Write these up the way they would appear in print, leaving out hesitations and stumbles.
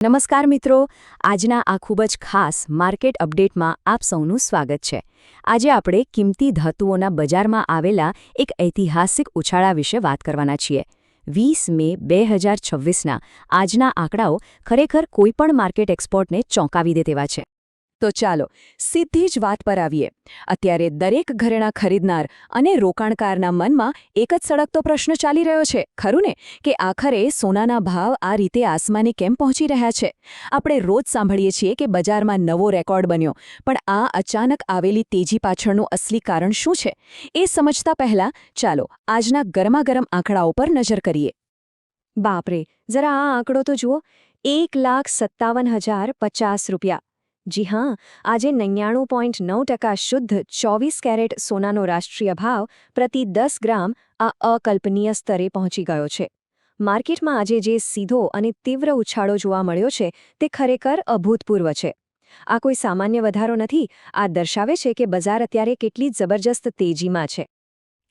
નમસ્કાર મિત્રો, આજના આ ખૂબ જ ખાસ માર્કેટ અપડેટમાં આપ સૌનું સ્વાગત છે. આજે આપણે કિંમતી ધાતુઓના બજારમાં આવેલા એક ઐતિહાસિક ઉછાળા વિશે વાત કરવાના છીએ. 20 મે 2026ના આજના આંકડાઓ ખરેખર કોઈપણ માર્કેટ એક્સપર્ટને ચોંકાવી દે તેવા છે. તો ચાલો સીધી જ વાત પર આવીએ. અત્યારે દરેક ઘરેણા ખરીદનાર અને રોકાણકારના મનમાં એક જ સળગતો પ્રશ્ન ચાલી રહ્યો છે, ખરું ને, કે આખરે સોનાના ભાવ આ રીતે આસમાને કેમ પહોંચી રહ્યા છે? આપણે રોજ સાંભળીએ છીએ કે બજારમાં નવો રેકોર્ડ બન્યો, પણ આ અચાનક આવેલી તેજી પાછળનું અસલી કારણ શું છે? એ સમજતા પહેલા ચાલો આજના ગરમાગરમ આંકડાઓ પર નજર કરીએ. બાપરે, જરા આ આંકડો તો જુઓ, 1,57,050 રૂપિયા. જી હા, આજે 99.9% શુદ્ધ 24 કેરેટ સોનાનો રાષ્ટ્રીય ભાવ પ્રતિ 10 ગ્રામ આ અકલ્પનીય સ્તરે પહોંચી ગયો છે. માર્કેટમાં આજે જે સીધો અને તીવ્ર ઉછાળો જોવા મળ્યો છે તે ખરેખર અભૂતપૂર્વ છે. આ કોઈ સામાન્ય વધારો નથી, આ દર્શાવે છે કે બજાર અત્યારે કેટલી જબરજસ્ત તેજીમાં છે.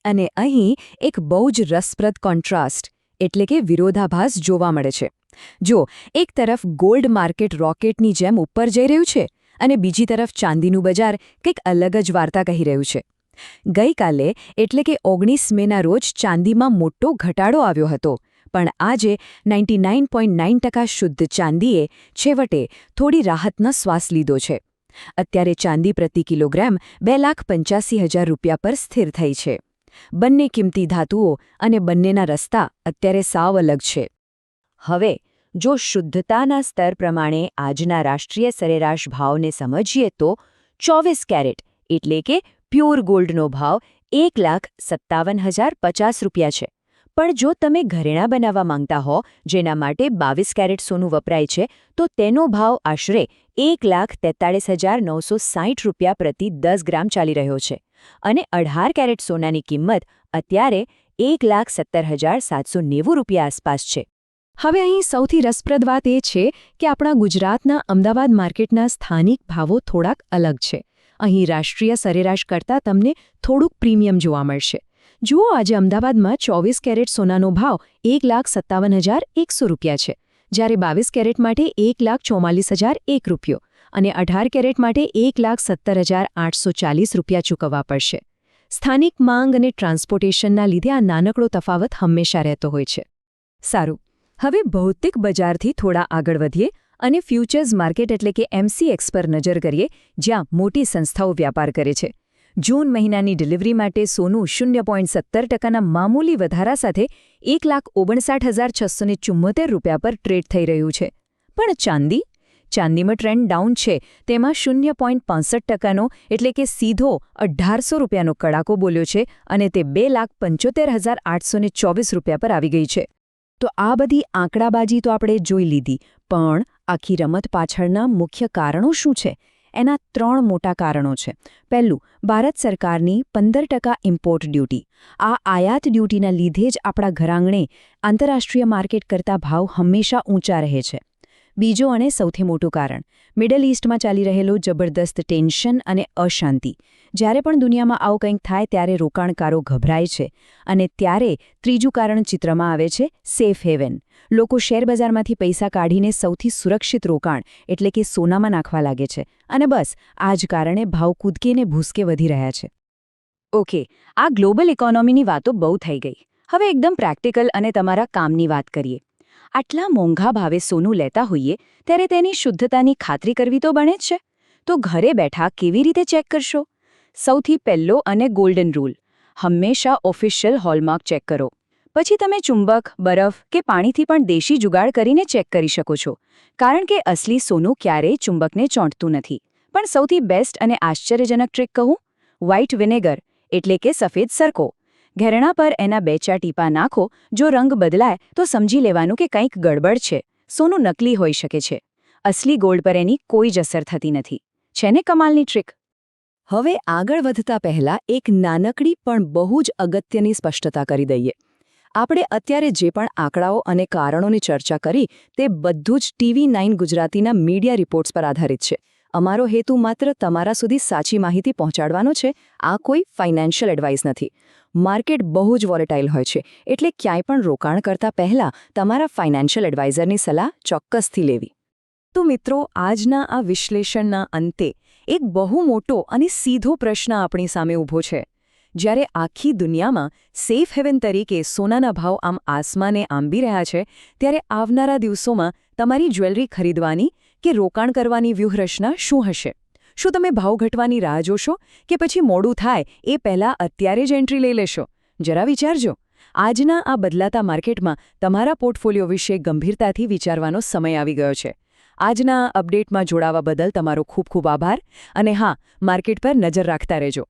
અને અહીં એક બહુ જ રસપ્રદ કોન્ટ્રાસ્ટ એટલે કે વિરોધાભાસ જોવા મળે છે. જો એક તરફ ગોલ્ડ માર્કેટ રોકેટની જેમ ઉપર જઈ રહ્યું છે અને બીજી તરફ ચાંદીનું બજાર કંઈક અલગ જ વાર્તા કહી રહ્યું છે. ગઈકાલે એટલે કે 19 મેના રોજ ચાંદીમાં મોટો ઘટાડો આવ્યો હતો, પણ આજે 99.9% શુદ્ધ ચાંદીએ છેવટે થોડી રાહતનો શ્વાસ લીધો છે. અત્યારે ચાંદી પ્રતિ કિલોગ્રામ 2,85,000 રૂપિયા પર સ્થિર થઈ છે. બંને કિંમતી ધાતુઓ અને બંનેના રસ્તા અત્યારે સાવ અલગ છે. હવે જો શુદ્ધતાના સ્તર પ્રમાણે આજના રાષ્ટ્રીય સરેરાશ ભાવને સમજીએ તો 24 કેરેટ એટલે કે પ્યોર ગોલ્ડનો ભાવ 1,57,050 રૂપિયા છે. પણ જો તમે ઘરેણાં બનાવવા માંગતા હો જેના માટે 22 કેરેટ સોનું વપરાય છે તો તેનો ભાવ આશરે 1,43,960 રૂપિયા પ્રતિ 10 ગ્રામ ચાલી રહ્યો છે અને 18 કેરેટ સોનાની કિંમત અત્યારે 1,70,790 રૂપિયા આસપાસ છે. હવે અહીં સૌથી રસપ્રદ વાત એ છે કે આપણા ગુજરાતના અમદાવાદ માર્કેટના સ્થાનિક ભાવો થોડાક અલગ છે. અહીં રાષ્ટ્રીય સરેરાશ કરતાં તમને થોડુંક પ્રીમિયમ જોવા મળશે. જુઓ, આજે અમદાવાદમાં 24 કેરેટ સોનાનો ભાવ 1,57,100 રૂપિયા છે, જ્યારે 22 કેરેટ માટે 1,44,001 રૂપિયો અને 18 કેરેટ માટે 1,70,840 રૂપિયા ચૂકવવા પડશે. સ્થાનિક માંગ અને ટ્રાન્સપોર્ટેશનના લીધે આ નાનકડો તફાવત હંમેશા રહેતો હોય છે. સારું, હવે ભૌતિક બજારથી થોડા આગળ વધીએ અને ફ્યુચર્સ માર્કેટ એટલે કે MCX પર નજર કરીએ, જ્યાં મોટી સંસ્થાઓ વ્યાપાર કરે છે. જૂન મહિનાની ડિલિવરી માટે સોનું 0.70%ના મામૂલી વધારા સાથે 1,59,674 રૂપિયા પર ટ્રેડ થઈ રહ્યું છે. પણ ચાંદીમાં ટ્રેન્ડ ડાઉન છે. તેમાં 0.65%નો એટલે કે સીધો 1,800 રૂપિયાનો કડાકો બોલ્યો છે અને તે 2,75,824 રૂપિયા પર આવી ગઈ છે. તો આ બધી આંકડાબાજી તો આપણે જોઈ લીધી, પણ આખી રમત પાછળના મુખ્ય કારણો શું છે? એના 3 મોટા કારણો છે. પહેલું, ભારત સરકારની 15% ઇમ્પોર્ટ ડ્યુટી. આ આયાત ડ્યુટીના લીધે જ આપણા ઘરાંગણે આંતરરાષ્ટ્રીય માર્કેટ કરતા ભાવ હંમેશા ઊંચા રહે છે. બીજો અને સૌથી મોટું કારણ, મિડલ ઇસ્ટમાં ચાલી રહેલું જબરદસ્ત ટેન્શન અને અશાંતિ. જ્યારે પણ દુનિયામાં આવું કંઈક થાય ત્યારે રોકાણકારો ગભરાય છે. અને ત્યારે ત્રીજું કારણ ચિત્રમાં આવે છે, સેફ હેવન. લોકો શેરબજારમાંથી પૈસા કાઢીને સૌથી સુરક્ષિત રોકાણ એટલે કે સોનામાં નાખવા લાગે છે અને બસ આ જ કારણે ભાવ કૂદકેને ભૂસકે વધી રહ્યા છે. ઓકે, આ ગ્લોબલ ઇકોનોમીની વાતો બહુ થઈ ગઈ. હવે એકદમ પ્રેક્ટિકલ અને તમારા કામની વાત કરીએ. આટલા મોંઘા ભાવે સોનું લેતા હોઈએ ત્યારે તેની શુદ્ધતાની ખાતરી કરવી તો બને જ છે. તો ઘરે બેઠા કેવી રીતે ચેક કરશો? સૌથી પહેલો અને ગોલ્ડન રૂલ, હંમેશા ઓફિશિયલ હોલમાર્ક ચેક કરો. પછી તમે ચુંબક, બરફ કે પાણીથી પણ દેશી જુગાડ કરીને ચેક કરી શકો છો, કારણ કે અસલી સોનું ક્યારેય ચુંબકને ચોંટતું નથી. પણ સૌથી બેસ્ટ અને આશ્ચર્યજનક ટ્રીક કહું, વ્હાઇટ વિનેગર એટલે કે સફેદ સરકો. ઘરેણા પર એના 2-4 ટીપા નાખો. જો રંગ બદલાય તો સમજી લેવાનું કે કંઈક ગડબડ છે. સોનું નકલી હોઈ શકે છે. અસલી ગોલ્ડ પર એની કોઈ જ અસર થતી નથી. છે ને કમાલની ટ્રીક? હવે આગળ વધતા પહેલા એક નાનકડી પણ બહુ જ અગત્યની સ્પષ્ટતા કરી દઈએ. આપણે અત્યારે જે પણ આંકડાઓ અને કારણોની ચર્ચા કરી તે બધું જ TV9 ગુજરાતીના મીડિયા રિપોર્ટ્સ પર આધારિત છે. અમારો હેતુ માત્ર તમારા સુધી સાચી માહિતી પહોંચાડવાનો છે. આ કોઈ ફાઇનાન્શિયલ એડવાઇસ નથી. માર્કેટ બહુ જ વોલેટાઇલ હોય છે, એટલે ક્યાંય પણ રોકાણ કરતા પહેલા તમારા ફાઇનાન્શિયલ એડવાઇઝરની સલાહ ચોક્કસથી લેવી. તો મિત્રો, આજના આ વિશ્લેષણના અંતે એક બહુ મોટો અને સીધો પ્રશ્ન આપણી સામે ઊભો છે. જ્યારે આખી દુનિયામાં સેફ હેવન તરીકે સોનાના ભાવ આમ આસમાને આંબી રહ્યા છે, ત્યારે આવનારા દિવસોમાં તમારી જ્વેલરી ખરીદવાની કે રોકાણ કરવાની વ્યૂહરચના શું હશે? શું તમે ભાવ ઘટવાની રાહ જોશો કે પછી મોડું થાય એ પહેલાં અત્યારે જ એન્ટ્રી લઈ લેશો? જરા વિચારજો. આજના આ બદલાતા માર્કેટમાં તમારા પોર્ટફોલિયો વિશે ગંભીરતાથી વિચારવાનો સમય આવી ગયો છે. આજના અપડેટમાં જોડાવા બદલ તમારો ખૂબ ખૂબ આભાર અને હા, માર્કેટ પર નજર રાખતા રહેજો.